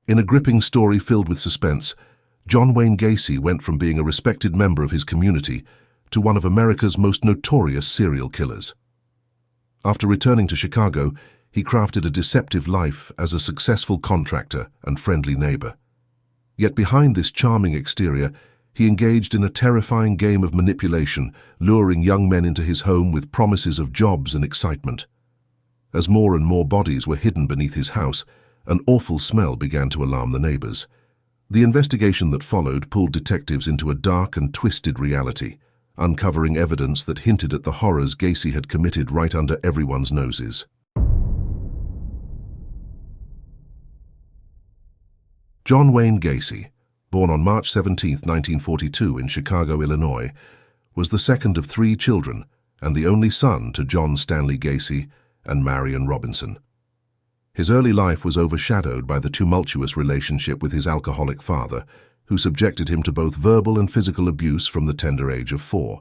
In a gripping story filled with suspense, John Wayne Gacy went from being a respected member of his community to one of America's most notorious serial killers. After returning to Chicago, he crafted a deceptive life as a successful contractor and friendly neighbor. Yet behind this charming exterior, he engaged in a terrifying game of manipulation, luring young men into his home with promises of jobs and excitement. As more and more bodies were hidden beneath his house, an awful smell began to alarm the neighbors. The investigation that followed pulled detectives into a dark and twisted reality, uncovering evidence that hinted at the horrors Gacy had committed right under everyone's noses. John Wayne Gacy, born on March 17, 1942 in Chicago, Illinois, was the second of 3 children and the only son to John Stanley Gacy and Marion Robinson. His early life was overshadowed by the tumultuous relationship with his alcoholic father, who subjected him to both verbal and physical abuse from the tender age of 4.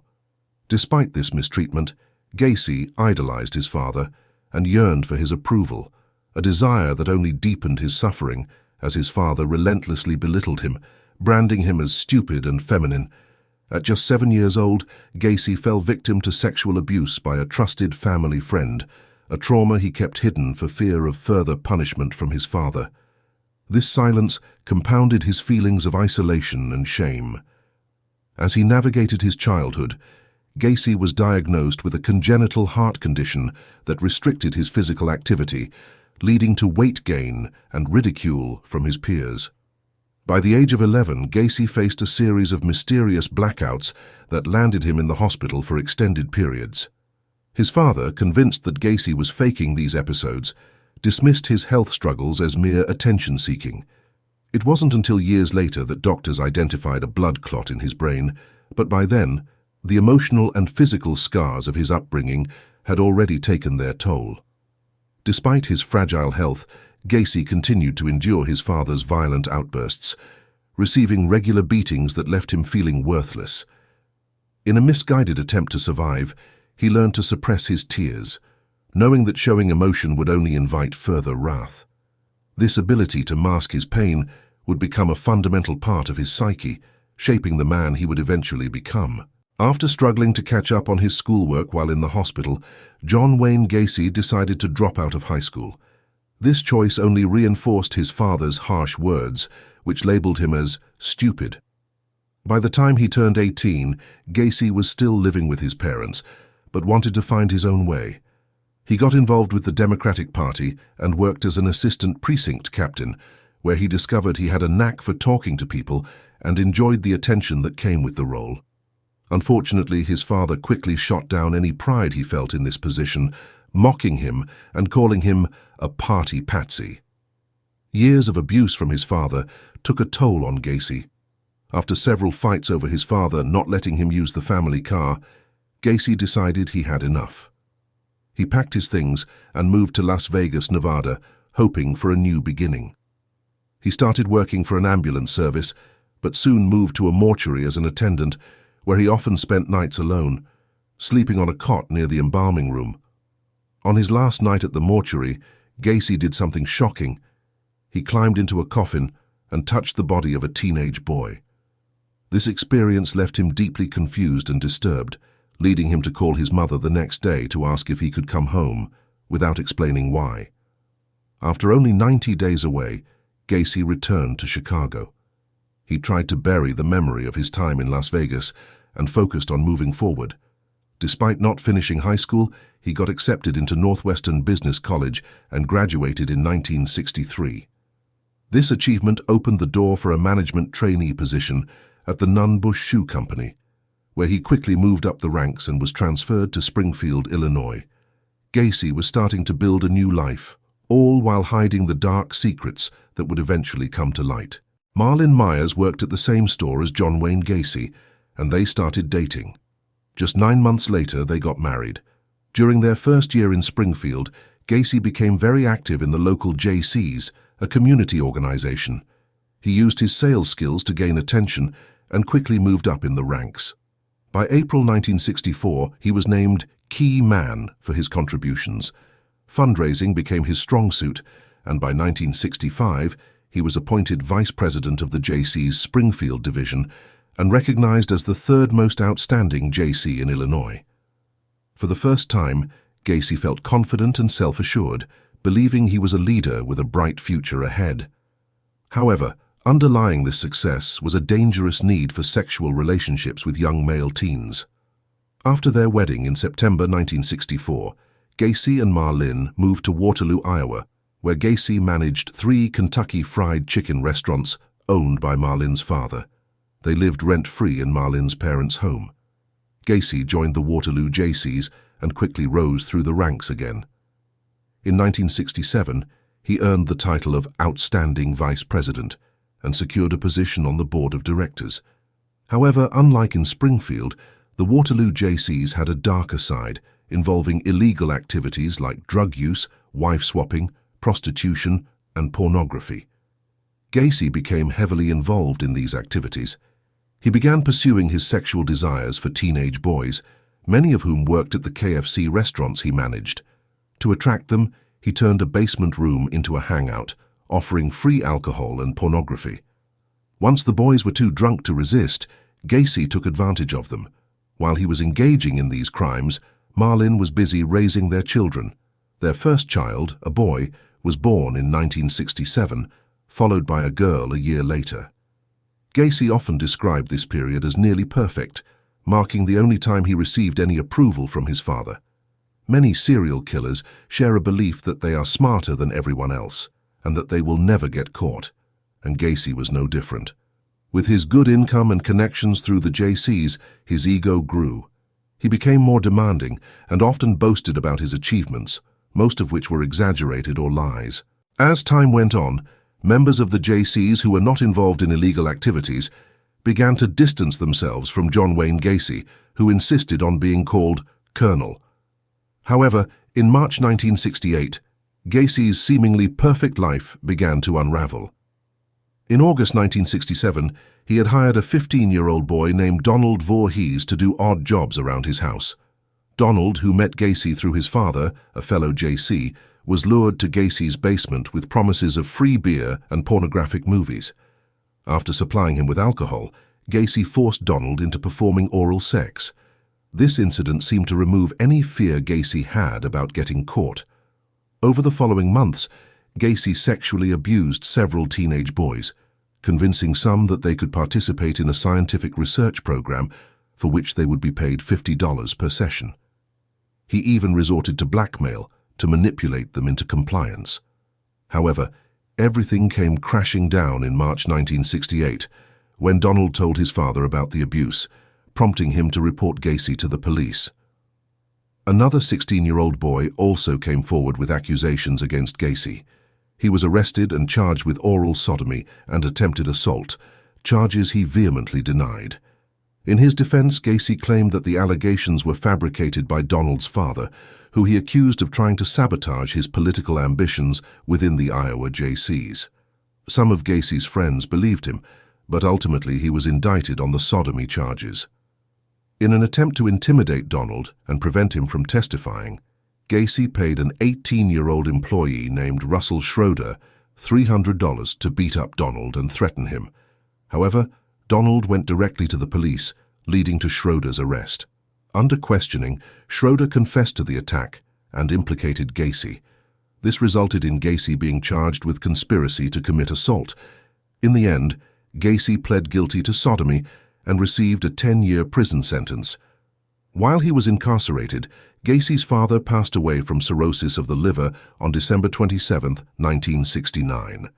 Despite this mistreatment, Gacy idolized his father and yearned for his approval, a desire that only deepened his suffering as his father relentlessly belittled him, branding him as stupid and feminine. At just 7 years old, Gacy fell victim to sexual abuse by a trusted family friend, a trauma he kept hidden for fear of further punishment from his father. This silence compounded his feelings of isolation and shame. As he navigated his childhood, Gacy was diagnosed with a congenital heart condition that restricted his physical activity, leading to weight gain and ridicule from his peers. By the age of 11, Gacy faced a series of mysterious blackouts that landed him in the hospital for extended periods. His father, convinced that Gacy was faking these episodes, dismissed his health struggles as mere attention-seeking. It wasn't until years later that doctors identified a blood clot in his brain, but by then, the emotional and physical scars of his upbringing had already taken their toll. Despite his fragile health, Gacy continued to endure his father's violent outbursts, receiving regular beatings that left him feeling worthless. In a misguided attempt to survive, he learned to suppress his tears, knowing that showing emotion would only invite further wrath. This ability to mask his pain would become a fundamental part of his psyche, shaping the man he would eventually become. After struggling to catch up on his schoolwork while in the hospital, John Wayne Gacy decided to drop out of high school. This choice only reinforced his father's harsh words, which labeled him as stupid. By the time he turned 18, Gacy was still living with his parents, but wanted to find his own way. He got involved with the Democratic Party and worked as an assistant precinct captain, where he discovered he had a knack for talking to people and enjoyed the attention that came with the role. Unfortunately, his father quickly shot down any pride he felt in this position, mocking him and calling him a party patsy. Years of abuse from his father took a toll on Gacy. After several fights over his father not letting him use the family car, Gacy decided he had enough. He packed his things and moved to Las Vegas, Nevada, hoping for a new beginning. He started working for an ambulance service, but soon moved to a mortuary as an attendant, where he often spent nights alone, sleeping on a cot near the embalming room. On his last night at the mortuary, Gacy did something shocking. He climbed into a coffin and touched the body of a teenage boy. This experience left him deeply confused and disturbed, leading him to call his mother the next day to ask if he could come home, without explaining why. After only 90 days away, Gacy returned to Chicago. He tried to bury the memory of his time in Las Vegas and focused on moving forward. Despite not finishing high school, he got accepted into Northwestern Business College and graduated in 1963. This achievement opened the door for a management trainee position at the Nunn-Bush Shoe Company, where he quickly moved up the ranks and was transferred to Springfield, Illinois. Gacy was starting to build a new life, all while hiding the dark secrets that would eventually come to light. Marlyn Myers worked at the same store as John Wayne Gacy, and they started dating. Just 9 months later, they got married. During their first year in Springfield, Gacy became very active in the local JCs, a community organization. He used his sales skills to gain attention and quickly moved up in the ranks. By April 1964, he was named Key Man for his contributions. Fundraising became his strong suit, and by 1965, he was appointed vice president of the JC's Springfield division and recognized as the third most outstanding JC in Illinois. For the first time, Gacy felt confident and self-assured, believing he was a leader with a bright future ahead. However, underlying this success was a dangerous need for sexual relationships with young male teens. After their wedding in September 1964, Gacy and Marlene moved to Waterloo, Iowa, where Gacy managed 3 Kentucky Fried Chicken restaurants owned by Marlene's father. They lived rent-free in Marlene's parents' home. Gacy joined the Waterloo JCs and quickly rose through the ranks again. In 1967, he earned the title of Outstanding Vice President and secured a position on the board of directors. However, unlike in Springfield, the Waterloo JCs had a darker side, involving illegal activities like drug use, wife swapping, prostitution, and pornography. Gacy became heavily involved in these activities. He began pursuing his sexual desires for teenage boys, many of whom worked at the KFC restaurants he managed. To attract them, he turned a basement room into a hangout, offering free alcohol and pornography. Once the boys were too drunk to resist, Gacy took advantage of them. While he was engaging in these crimes, Marlene was busy raising their children. Their first child, a boy, was born in 1967, followed by a girl a year later. Gacy often described this period as nearly perfect, marking the only time he received any approval from his father. Many serial killers share a belief that they are smarter than everyone else, and that they will never get caught, and Gacy was no different. With his good income and connections through the JCs, his ego grew. He became more demanding and often boasted about his achievements, most of which were exaggerated or lies. As time went on, members of the JCs who were not involved in illegal activities began to distance themselves from John Wayne Gacy, who insisted on being called Colonel. However, in March 1968, Gacy's seemingly perfect life began to unravel. In August 1967, he had hired a 15-year-old boy named Donald Voorhees to do odd jobs around his house. Donald, who met Gacy through his father, a fellow JC, was lured to Gacy's basement with promises of free beer and pornographic movies. After supplying him with alcohol, Gacy forced Donald into performing oral sex. This incident seemed to remove any fear Gacy had about getting caught. Over the following months, Gacy sexually abused several teenage boys, convincing some that they could participate in a scientific research program for which they would be paid $50 per session. He even resorted to blackmail to manipulate them into compliance. However, everything came crashing down in March 1968 when Donald told his father about the abuse, prompting him to report Gacy to the police. Another 16-year-old boy also came forward with accusations against Gacy. He was arrested and charged with oral sodomy and attempted assault, charges he vehemently denied. In his defense, Gacy claimed that the allegations were fabricated by Donald's father, who he accused of trying to sabotage his political ambitions within the Iowa JCs. Some of Gacy's friends believed him, but ultimately he was indicted on the sodomy charges. In an attempt to intimidate Donald and prevent him from testifying, Gacy paid an 18-year-old employee named Russell Schroeder $300 to beat up Donald and threaten him. However, Donald went directly to the police, leading to Schroeder's arrest. Under questioning, Schroeder confessed to the attack and implicated Gacy. This resulted in Gacy being charged with conspiracy to commit assault. In the end, Gacy pled guilty to sodomy and received a 10-year prison sentence. While he was incarcerated, Gacy's father passed away from cirrhosis of the liver on December 27, 1969.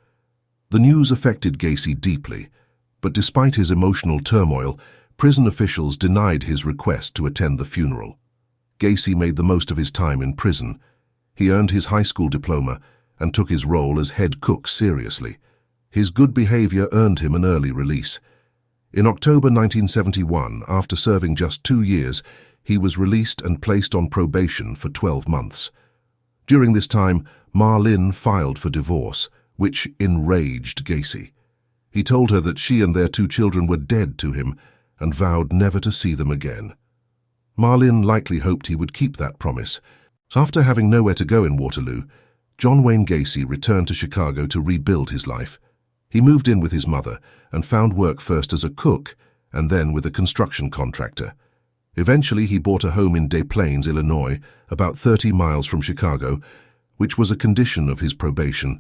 The news affected Gacy deeply, but despite his emotional turmoil, prison officials denied his request to attend the funeral. Gacy made the most of his time in prison. He earned his high school diploma and took his role as head cook seriously. His good behavior earned him an early release. In October 1971, after serving just 2 years, he was released and placed on probation for 12 months. During this time, Marlene filed for divorce, which enraged Gacy. He told her that she and their 2 children were dead to him and vowed never to see them again. Marlene likely hoped he would keep that promise. After having nowhere to go in Waterloo, John Wayne Gacy returned to Chicago to rebuild his life. He moved in with his mother and found work first as a cook and then with a construction contractor. Eventually, he bought a home in Des Plaines, Illinois, about 30 miles from Chicago, which was a condition of his probation.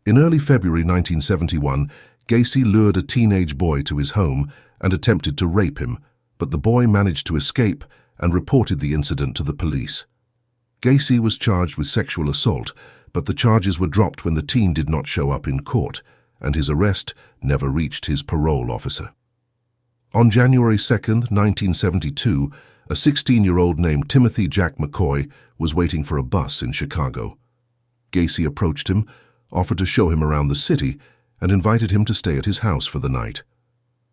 In early February 1971, Gacy lured a teenage boy to his home and attempted to rape him, but the boy managed to escape and reported the incident to the police. Gacy was charged with sexual assault, but the charges were dropped when the teen did not show up in court, and his arrest never reached his parole officer. On January 2, 1972, a 16-year-old named Timothy Jack McCoy was waiting for a bus in Chicago. Gacy approached him, offered to show him around the city, and invited him to stay at his house for the night.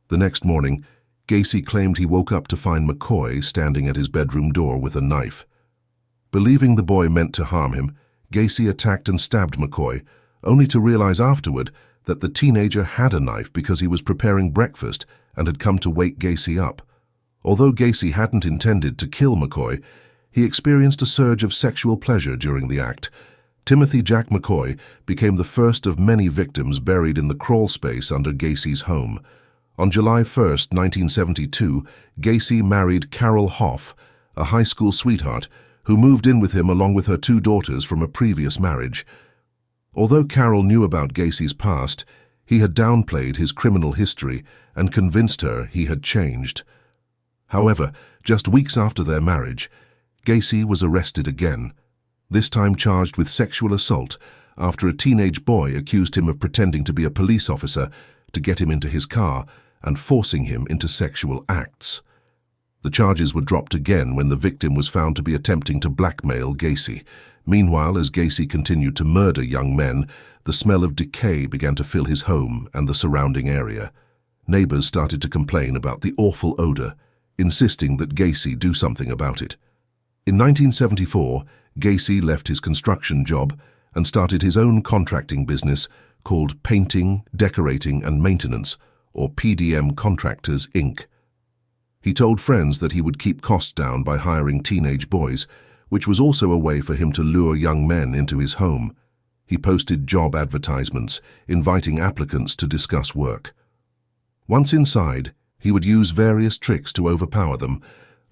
The next morning, Gacy claimed he woke up to find McCoy standing at his bedroom door with a knife. Believing the boy meant to harm him, Gacy attacked and stabbed McCoy, only to realize afterward that the teenager had a knife because he was preparing breakfast and had come to wake Gacy up. Although Gacy hadn't intended to kill McCoy, he experienced a surge of sexual pleasure during the act. Timothy Jack McCoy became the first of many victims buried in the crawl space under Gacy's home. On July 1, 1972, Gacy married Carol Hoff, a high school sweetheart, who moved in with him along with her 2 daughters from a previous marriage. Although Carol knew about Gacy's past, he had downplayed his criminal history and convinced her he had changed. However, just weeks after their marriage, Gacy was arrested again, this time charged with sexual assault after a teenage boy accused him of pretending to be a police officer to get him into his car and forcing him into sexual acts. The charges were dropped again when the victim was found to be attempting to blackmail Gacy. Meanwhile, as Gacy continued to murder young men, the smell of decay began to fill his home and the surrounding area. Neighbors started to complain about the awful odor, insisting that Gacy do something about it. In 1974, Gacy left his construction job and started his own contracting business called Painting, Decorating and Maintenance, or PDM Contractors, Inc. He told friends that he would keep costs down by hiring teenage boys, which was also a way for him to lure young men into his home. He posted job advertisements, inviting applicants to discuss work. Once inside, he would use various tricks to overpower them,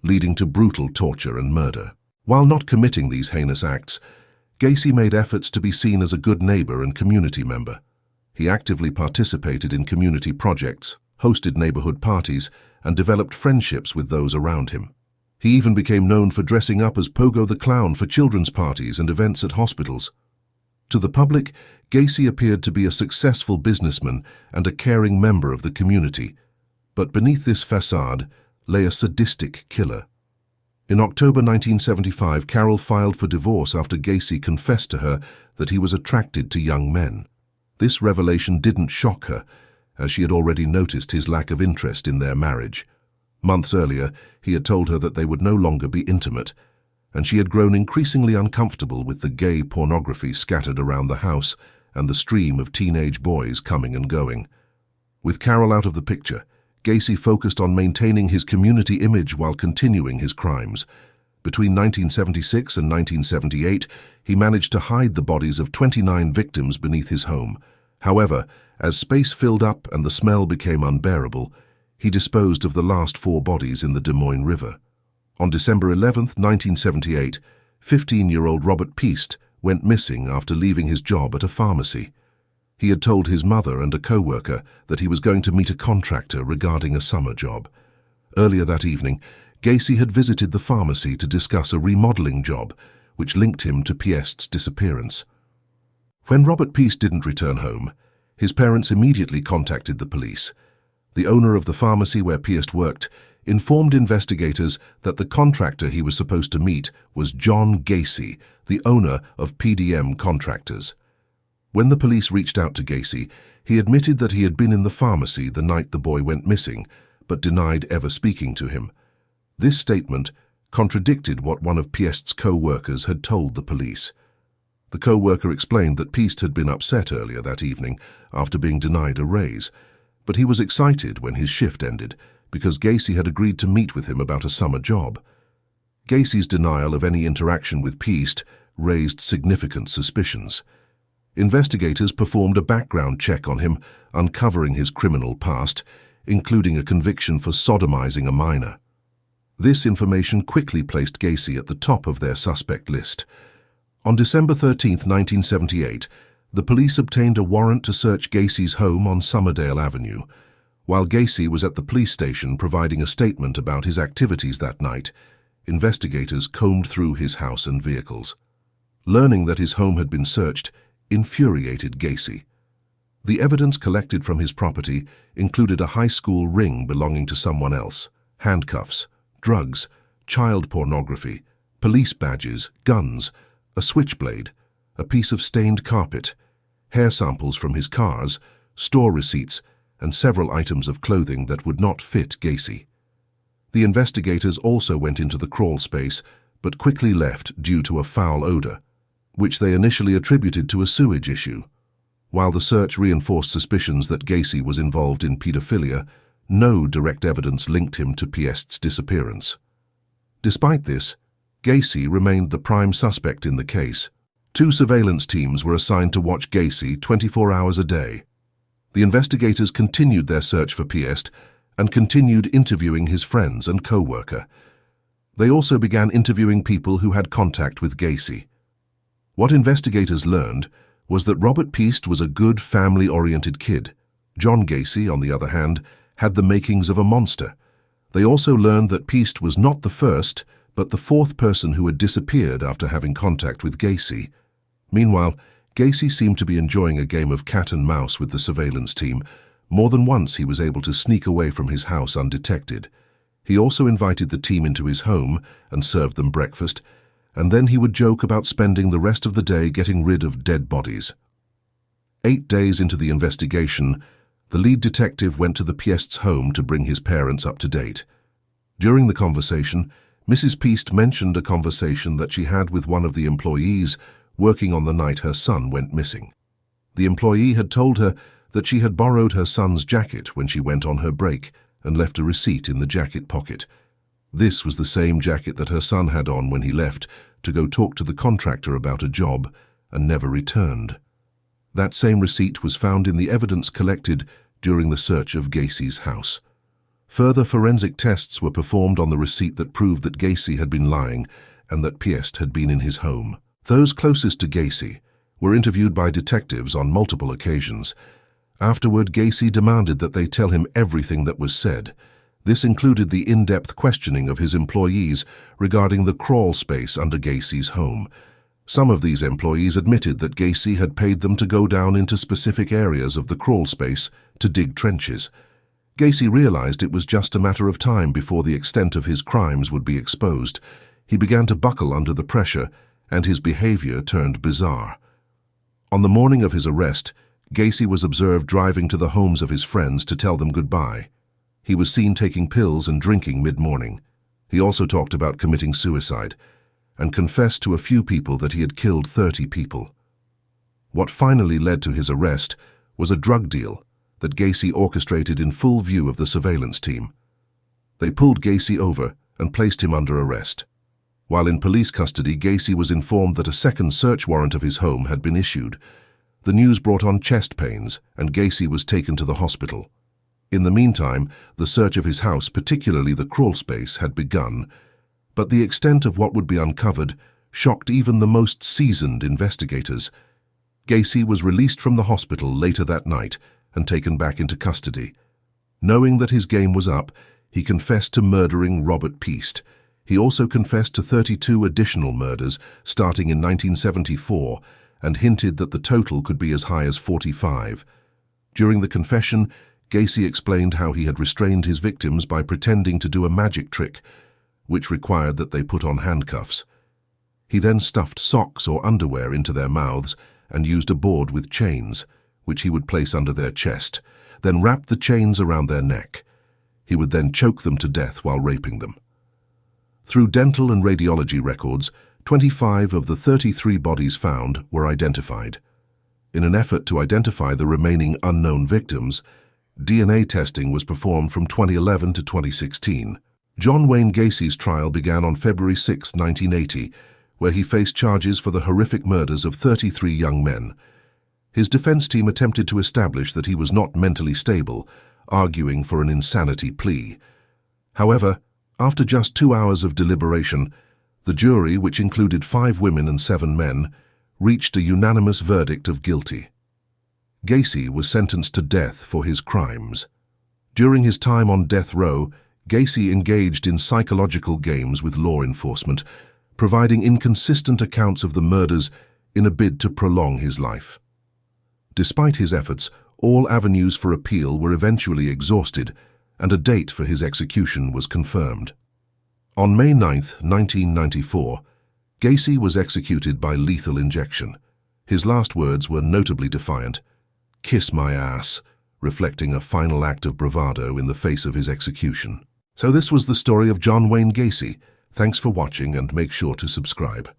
leading to brutal torture and murder. While not committing these heinous acts, Gacy made efforts to be seen as a good neighbor and community member. He actively participated in community projects, hosted neighborhood parties, and developed friendships with those around him. He even became known for dressing up as Pogo the Clown for children's parties and events at hospitals. To the public, Gacy appeared to be a successful businessman and a caring member of the community, but beneath this facade lay a sadistic killer. In October 1975, Carol filed for divorce after Gacy confessed to her that he was attracted to young men. This revelation didn't shock her, as she had already noticed his lack of interest in their marriage. Months earlier, he had told her that they would no longer be intimate, and she had grown increasingly uncomfortable with the gay pornography scattered around the house and the stream of teenage boys coming and going. With Carol out of the picture, Gacy focused on maintaining his community image while continuing his crimes. Between 1976 and 1978, he managed to hide the bodies of 29 victims beneath his home. However, as space filled up and the smell became unbearable, he disposed of the last 4 bodies in the Des Moines River. On December 11, 1978, 15-year-old Robert Peast went missing after leaving his job at a pharmacy. He had told his mother and a co-worker that he was going to meet a contractor regarding a summer job. Earlier that evening, Gacy had visited the pharmacy to discuss a remodeling job, which linked him to Piest's disappearance. When Robert Peast didn't return home, his parents immediately contacted the police. The owner of the pharmacy where Piest worked informed investigators that the contractor he was supposed to meet was John Gacy, the owner of PDM Contractors. When the police reached out to Gacy, he admitted that he had been in the pharmacy the night the boy went missing, but denied ever speaking to him. This statement contradicted what one of Piest's co-workers had told the police. The co-worker explained that Piest had been upset earlier that evening after being denied a raise, but he was excited when his shift ended because Gacy had agreed to meet with him about a summer job. Gacy's denial of any interaction with Piest raised significant suspicions. Investigators performed a background check on him, uncovering his criminal past, including a conviction for sodomizing a minor. This information quickly placed Gacy at the top of their suspect list. On December 13, 1978, the police obtained a warrant to search Gacy's home on Summerdale Avenue. While Gacy was at the police station providing a statement about his activities that night, investigators combed through his house and vehicles. Learning that his home had been searched infuriated Gacy. The evidence collected from his property included a high school ring belonging to someone else, handcuffs, drugs, child pornography, police badges, guns, a switchblade, a piece of stained carpet, hair samples from his cars, store receipts, and several items of clothing that would not fit Gacy. The investigators also went into the crawl space, but quickly left due to a foul odor, which they initially attributed to a sewage issue. While the search reinforced suspicions that Gacy was involved in pedophilia, no direct evidence linked him to Piest's disappearance. Despite this, Gacy remained the prime suspect in the case. 2 surveillance teams were assigned to watch Gacy 24 hours a day. The investigators continued their search for Piest and continued interviewing his friends and co-worker. They also began interviewing people who had contact with Gacy. What investigators learned was that Robert Piest was a good, family-oriented kid. John Gacy, on the other hand, had the makings of a monster. They also learned that Piest was not the first, but the 4th person who had disappeared after having contact with Gacy. Meanwhile, Gacy seemed to be enjoying a game of cat and mouse with the surveillance team. More than once he was able to sneak away from his house undetected. He also invited the team into his home and served them breakfast, and then he would joke about spending the rest of the day getting rid of dead bodies. 8 days into the investigation, the lead detective went to the Piest's home to bring his parents up to date. During the conversation, Mrs. Piest mentioned a conversation that she had with one of the employees working on the night her son went missing. The employee had told her that she had borrowed her son's jacket when she went on her break and left a receipt in the jacket pocket. This was the same jacket that her son had on when he left to go talk to the contractor about a job and never returned. That same receipt was found in the evidence collected during the search of Gacy's house. Further forensic tests were performed on the receipt that proved that Gacy had been lying and that Piest had been in his home. Those closest to Gacy were interviewed by detectives on multiple occasions. Afterward, Gacy demanded that they tell him everything that was said. This included the in-depth questioning of his employees regarding the crawl space under Gacy's home. Some of these employees admitted that Gacy had paid them to go down into specific areas of the crawl space to dig trenches. Gacy realized it was just a matter of time before the extent of his crimes would be exposed. He began to buckle under the pressure, and his behavior turned bizarre. On the morning of his arrest, Gacy was observed driving to the homes of his friends to tell them goodbye. He was seen taking pills and drinking mid-morning. He also talked about committing suicide and confessed to a few people that he had killed 30 people. What finally led to his arrest was a drug deal that Gacy orchestrated in full view of the surveillance team. They pulled Gacy over and placed him under arrest. While in police custody, Gacy was informed that a second search warrant of his home had been issued. The news brought on chest pains, and Gacy was taken to the hospital. In the meantime, the search of his house, particularly the crawl space, had begun, but the extent of what would be uncovered shocked even the most seasoned investigators. Gacy was released from the hospital later that night and taken back into custody. Knowing that his game was up, he confessed to murdering Robert Piest. He also confessed to 32 additional murders starting in 1974 and hinted that the total could be as high as 45. During the confession, Gacy explained how he had restrained his victims by pretending to do a magic trick, which required that they put on handcuffs. He then stuffed socks or underwear into their mouths and used a board with chains, which he would place under their chest, then wrap the chains around their neck. He would then choke them to death while raping them. Through dental and radiology records, 25 of the 33 bodies found were identified. In an effort to identify the remaining unknown victims, DNA testing was performed from 2011 to 2016. John Wayne Gacy's trial began on February 6, 1980, where he faced charges for the horrific murders of 33 young men. His defense team attempted to establish that he was not mentally stable, arguing for an insanity plea. However, after just 2 hours of deliberation, the jury, which included 5 women and 7 men, reached a unanimous verdict of guilty. Gacy was sentenced to death for his crimes. During his time on death row, Gacy engaged in psychological games with law enforcement, providing inconsistent accounts of the murders in a bid to prolong his life. Despite his efforts, all avenues for appeal were eventually exhausted, and a date for his execution was confirmed. On May 9, 1994, Gacy was executed by lethal injection. His last words were notably defiant, "Kiss my ass," reflecting a final act of bravado in the face of his execution. So this was the story of John Wayne Gacy. Thanks for watching and make sure to subscribe.